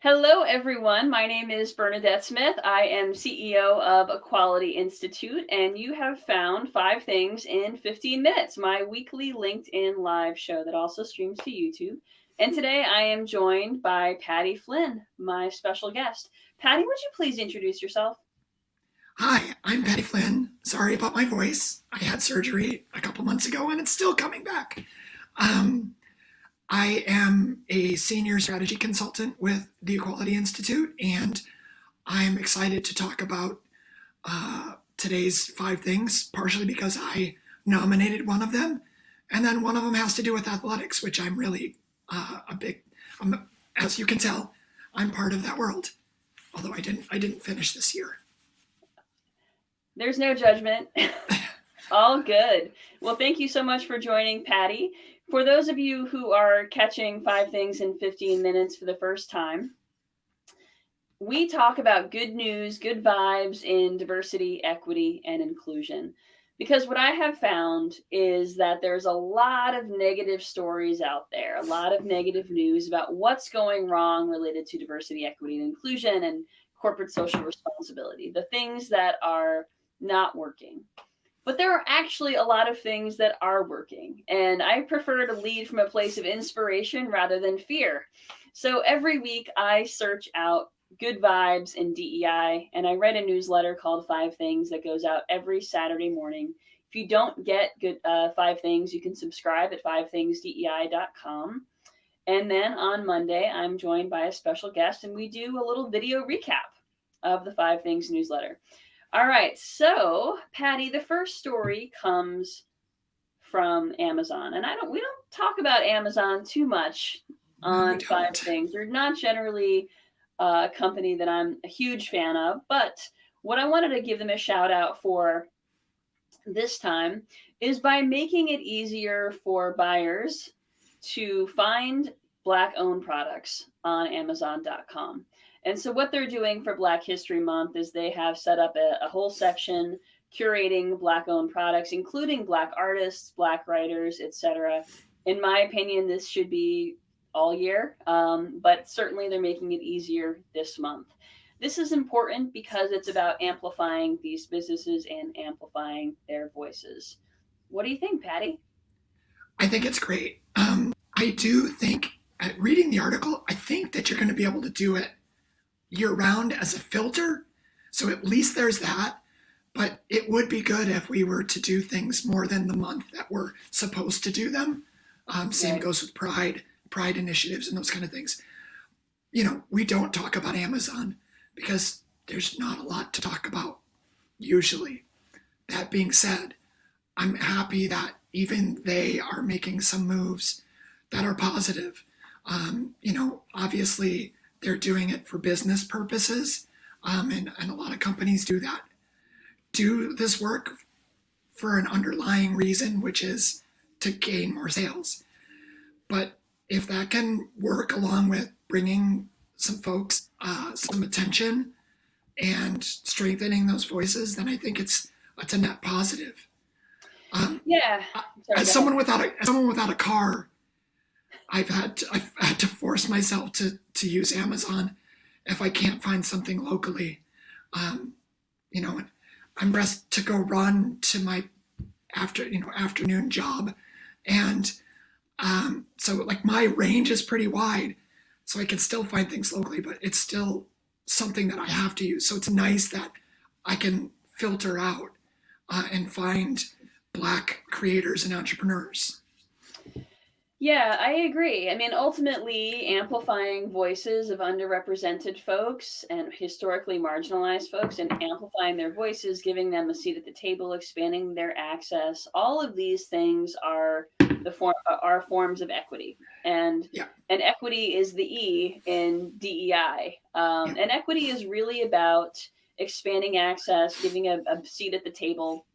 Hello, everyone. My name is Bernadette Smith. I am CEO of Equality Institute, and you have found Five Things in 15 Minutes, my weekly LinkedIn live show that also streams to YouTube. And today I am joined by Patty Flynn, my special guest. Patty, would you please introduce yourself? Hi, I'm Patty Flynn. Sorry about my voice. I had surgery a couple months ago and it's still coming back. Um, I am a senior strategy consultant with the Equality Institute, and I'm excited to talk about today's five things, partially because I nominated one of them, and then one of them has to do with athletics, which I'm really a big, as you can tell, I'm part of that world. Although I didn't finish this year. There's no judgment. All good. Well, thank you so much for joining, Patty. For those of you who are catching Five Things in 15 Minutes for the first time, we talk about good news, good vibes in diversity, equity, and inclusion. Because what I have found is that there's a lot of negative stories out there, a lot of negative news about what's going wrong related to diversity, equity, and inclusion and corporate social responsibility, the things that are not working. But there are actually a lot of things that are working. And I prefer to lead from a place of inspiration rather than fear. So every week I search out good vibes in DEI, and I write a newsletter called Five Things that goes out every Saturday morning. If you don't get good Five Things, you can subscribe at fivethingsdei.com. And then on Monday, I'm joined by a special guest, and we do a little video recap of the Five Things newsletter. All right, so Patty, the first story comes from Amazon, and we don't talk about Amazon too much No, we on Five don't. Things. They're not generally a company that I'm a huge fan of, but what I wanted to give them a shout out for this time is by making it easier for buyers to find Black owned products on Amazon.com. And so, what they're doing for Black History Month is they have set up a whole section curating Black owned products, including Black artists, Black writers, etc. In my opinion, this should be all year, but certainly they're making it easier this month. This is important because it's about amplifying these businesses and amplifying their voices. What do you think, Patty? I think it's great. I do think, reading the article, I think that you're going to be able to do it year round as a filter. So at least there's that. But it would be good if we were to do things more than the month that we're supposed to do them. Same Right. goes with pride initiatives and those kind of things. We don't talk about Amazon because there's not a lot to talk about usually. That being said, I'm happy that even they are making some moves that are positive. Obviously they're doing it for business purposes, and a lot of companies do that. Do this work for an underlying reason, which is to gain more sales. But if that can work along with bringing some folks some attention and strengthening those voices, then I think it's a net positive. Um, Yeah. Sorry, as go ahead. someone without a car, I've had to force myself to use Amazon if I can't find something locally. Um, you know, I'm dressed to go run to my afternoon job, and so like my range is pretty wide, so I can still find things locally, but it's still something that I have to use. So it's nice that I can filter out and find Black creators and entrepreneurs. Yeah, I agree. I mean, ultimately, amplifying voices of underrepresented folks and historically marginalized folks and amplifying their voices, giving them a seat at the table, expanding their access, all of these things are are forms of equity. And Yeah, and equity is the E in DEI. yeah, And equity is really about expanding access, giving a seat at the table,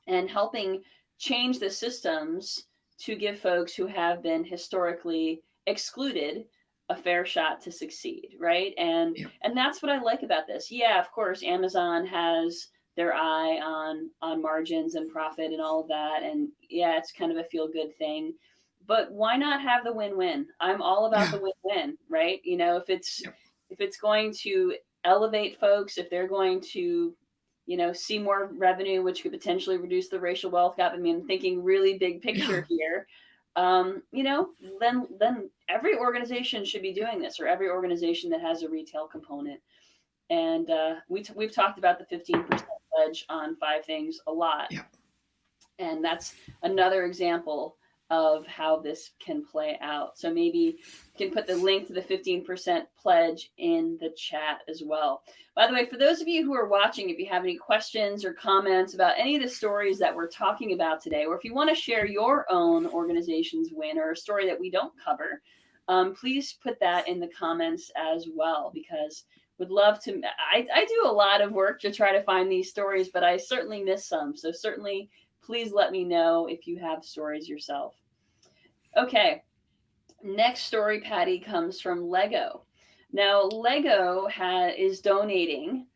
and helping change the systems to give folks who have been historically excluded a fair shot to succeed, right? yeah. And that's what I like about this. Yeah, of course Amazon has their eye on margins and profit and all of that, and yeah, it's kind of a feel good thing, but why not have the win-win? I'm all about Yeah. the win-win, right? You know, Yep. if it's going to elevate folks, if they're going to, you know, see more revenue, which could potentially reduce the racial wealth gap. I mean, thinking really big Yeah. picture here. You know, then every organization should be doing this, or every organization that has a retail component. And we've talked about the 15% pledge on five things a lot, Yep. and that's another example of how this can play out. So maybe you can put the link to the 15% pledge in the chat as well. By the way, for those of you who are watching, if you have any questions or comments about any of the stories that we're talking about today, or if you want to share your own organization's win or a story that we don't cover, please put that in the comments as well, because would love to. I do a lot of work to try to find these stories, but I certainly miss some. So certainly please let me know if you have stories yourself. Okay, next story, Patty, comes from Lego. Now, Lego is donating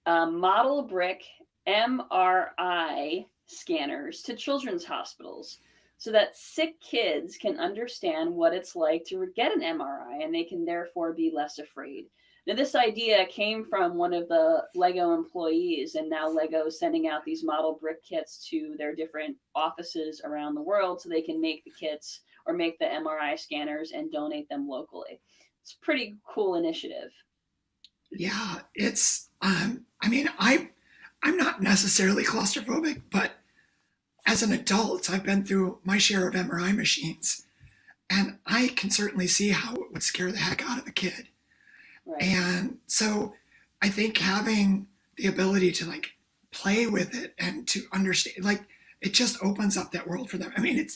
model brick MRI scanners to children's hospitals so that sick kids can understand what it's like to get an MRI, and they can therefore be less afraid. Now, this idea came from one of the Lego employees, and now Lego is sending out these model brick kits to their different offices around the world so they can make the kits or make the MRI scanners and donate them locally. It's a pretty cool initiative. Yeah. It's, I mean, I'm not necessarily claustrophobic, but as an adult, I've been through my share of MRI machines, and I can certainly see how it would scare the heck out of a kid. Right. And so I think having the ability to like play with it and to understand, like, it just opens up that world for them. I mean,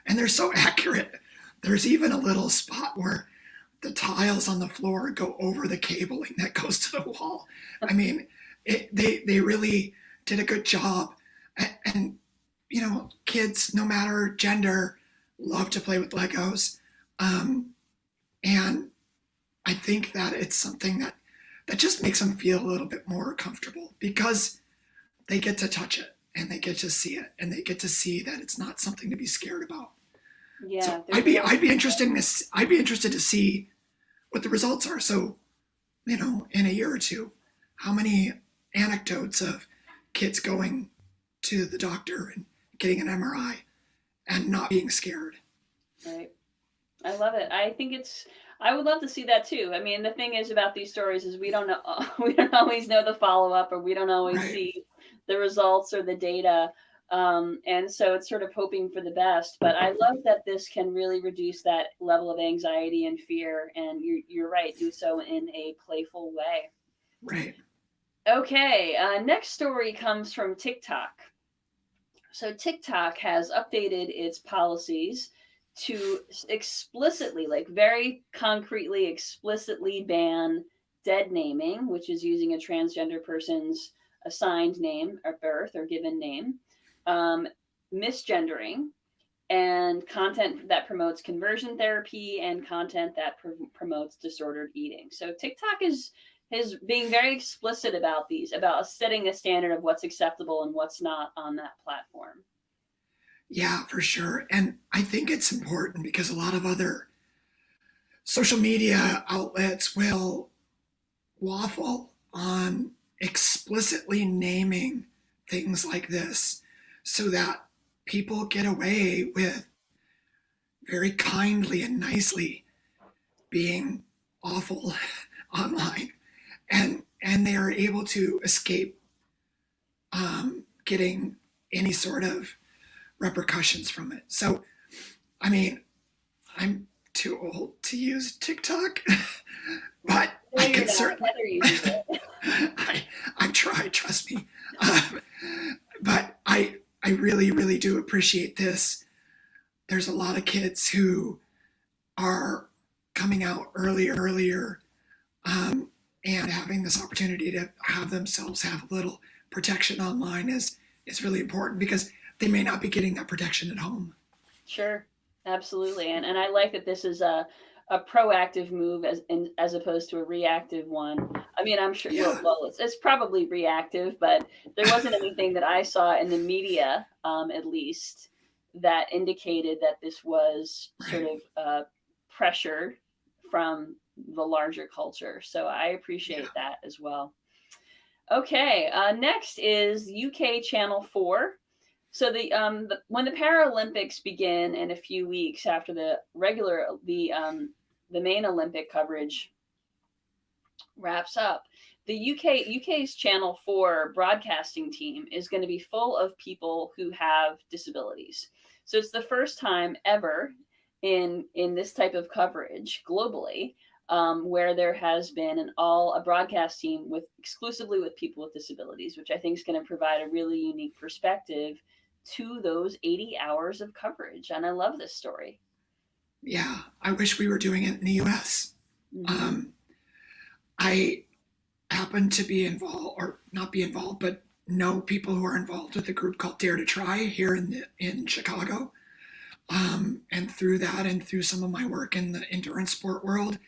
and they're so accurate. There's even a little spot where the tiles on the floor go over the cabling that goes to the wall. I mean, they really did a good job. And, you know, kids, no matter gender, love to play with Legos. And I think that it's something that just makes them feel a little bit more comfortable because they get to touch it and they get to see it and they get to see that it's not something to be scared about. Yeah, So I'd be interested to see what the results are. So, you know, in a year or two, how many anecdotes of kids going to the doctor and getting an MRI and not being scared. Right. I love it. I would love to see that too. I mean, the thing is about these stories is we don't know, we don't always know the follow up, or we don't always Right. see the results or the data. And so it's sort of hoping for the best. But I love that this can really reduce that level of anxiety and fear. And you're right, do so in a playful way. Right. Okay, next story comes from TikTok. So TikTok has updated its policies to explicitly, like very concretely, explicitly ban dead naming, which is using a transgender person's assigned name or birth or given name, misgendering, and content that promotes conversion therapy and content that promotes disordered eating. So TikTok is being very explicit about these, about setting a standard of what's acceptable and what's not on that platform. Yeah, for sure. And I think it's important because a lot of other social media outlets will waffle on explicitly naming things like this so that people get away with very kindly and nicely being awful online, and they are able to escape getting any sort of repercussions from it. So, I mean, I'm too old to use TikTok, but No, I can certainly. Heather uses it. I've tried, trust me. But I really, really do appreciate this. There's a lot of kids who are coming out earlier, and having this opportunity to have themselves have a little protection online is really important because they may not be getting that protection at home. Sure, absolutely, and I like that this is a proactive move as opposed to a reactive one. I mean, I'm sure. Yeah. Well, it's probably reactive, but there wasn't anything that I saw in the media, at least, that indicated that this was sort Right. of pressure from the larger culture. So I Yeah. appreciate that as well. Okay, next is UK Channel 4. So when the Paralympics begin in a few weeks after the main Olympic coverage wraps up, the UK's Channel 4 broadcasting team is going to be full of people who have disabilities. So it's the first time ever in this type of coverage globally, where there has been a broadcast team with exclusively with people with disabilities, which I think is going to provide a really unique perspective to those 80 hours of coverage. And I love this story. Yeah. I wish we were doing it in the US. Mm-hmm. Um, I happen to be involved, or not be involved, but know people who are involved with a group called Dare to Try here in Chicago. And through that, and through some of my work in the endurance sport world,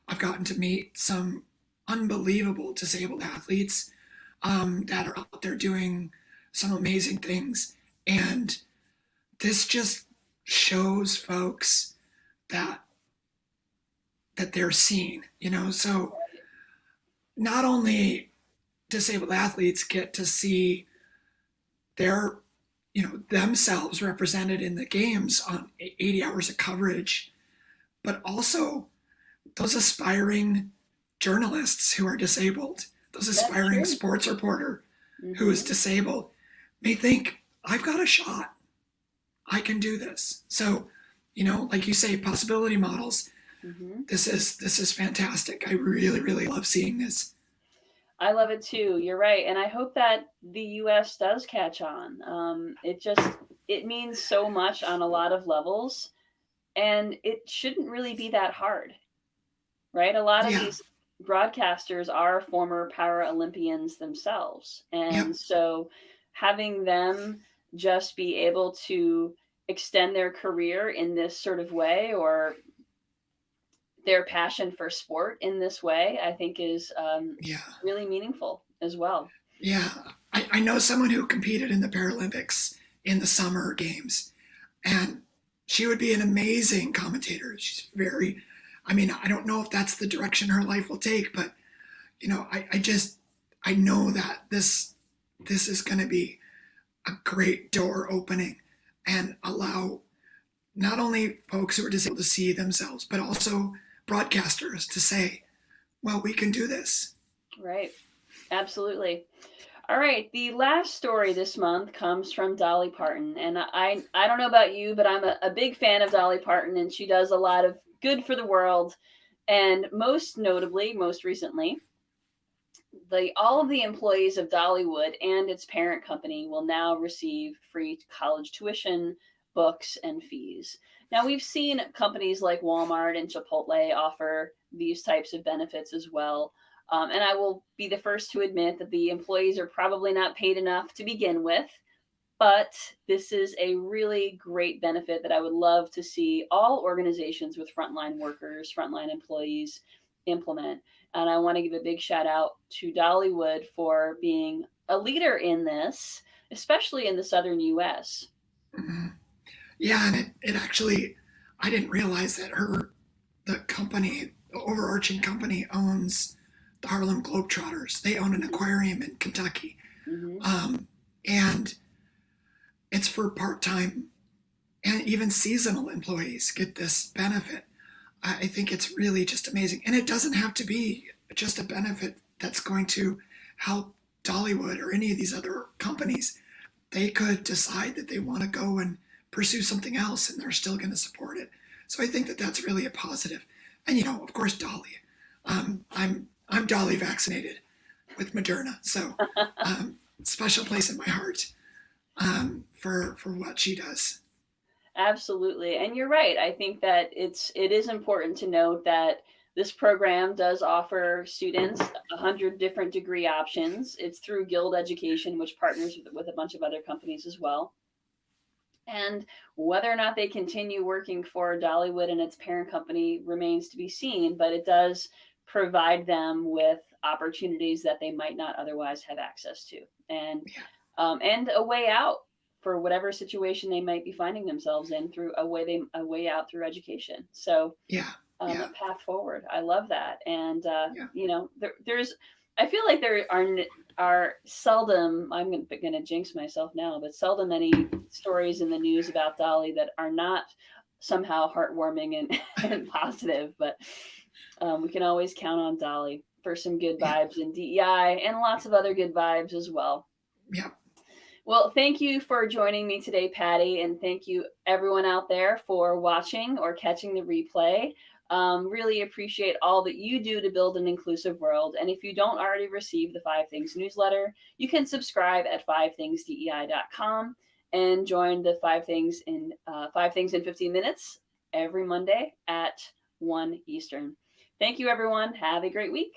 I've gotten to meet some unbelievable disabled athletes that are out there doing some amazing things. And this just shows folks that they're seen, you know. So not only disabled athletes get to see their, themselves represented in the games on 80 hours of coverage, but also those aspiring journalists who are disabled, those That's aspiring true. sports reporter who is Mm-hmm. disabled, may think, I've got a shot. I can do this. So, like you say, possibility models. Mm-hmm. This is fantastic. I really, really love seeing this. I love it too. You're right, and I hope that the U.S. does catch on. It means so much on a lot of levels, and it shouldn't really be that hard, right? A lot of Yeah. these broadcasters are former Paralympians themselves, Yep. and so having them just be able to extend their career in this sort of way, or their passion for sport in this way, I think is Yeah. really meaningful as well. Yeah. I know someone who competed in the Paralympics in the summer games, and she would be an amazing commentator. She's very, I mean, I don't know if that's the direction her life will take, but I know that this is going to be a great door opening and allow not only folks who are disabled to see themselves, but also broadcasters to say, well, we can do this. Right. Absolutely. All right. The last story this month comes from Dolly Parton. And I don't know about you, but I'm a big fan of Dolly Parton, and she does a lot of good for the world. And most notably, most recently, all of the employees of Dollywood and its parent company will now receive free college tuition, books, and fees. Now, we've seen companies like Walmart and Chipotle offer these types of benefits as well. And I will be the first to admit that the employees are probably not paid enough to begin with, but this is a really great benefit that I would love to see all organizations with frontline workers, frontline employees implement. And I want to give a big shout out to Dollywood for being a leader in this, especially in the southern US. Mm-hmm. Yeah, and it actually, I didn't realize that the company, the overarching company, owns the Harlem Globetrotters. They own an aquarium in Kentucky. Mm-hmm. And it's for part time and even seasonal employees get this benefit. I think it's really just amazing. And it doesn't have to be just a benefit that's going to help Dollywood or any of these other companies. They could decide that they want to go and pursue something else and they're still going to support it. So I think that that's really a positive. And of course, Dolly. I'm Dolly vaccinated with Moderna, so special place in my heart for what she does. Absolutely. And you're right. I think that it is important to note that this program does offer students 100 different degree options. It's through Guild Education, which partners with a bunch of other companies as well. And whether or not they continue working for Dollywood and its parent company remains to be seen, but it does provide them with opportunities that they might not otherwise have access to, Yeah. and a way out for whatever situation they might be finding themselves in through a way out through education. So Yeah. a Yeah. path forward. I love that. And, Yeah. there's, I feel like there are seldom, I'm going to jinx myself now, but seldom any stories in the news about Dolly that are not somehow heartwarming and, and positive. But we can always count on Dolly for some good Yeah. vibes in DEI and lots of other good vibes as well. Yeah. Well, thank you for joining me today, Patty, and thank you everyone out there for watching or catching the replay. Really appreciate all that you do to build an inclusive world. And if you don't already receive the 5 Things newsletter, you can subscribe at 5thingsdei.com and join the 5 Things in 15 minutes every Monday at 1 Eastern. Thank you, everyone. Have a great week.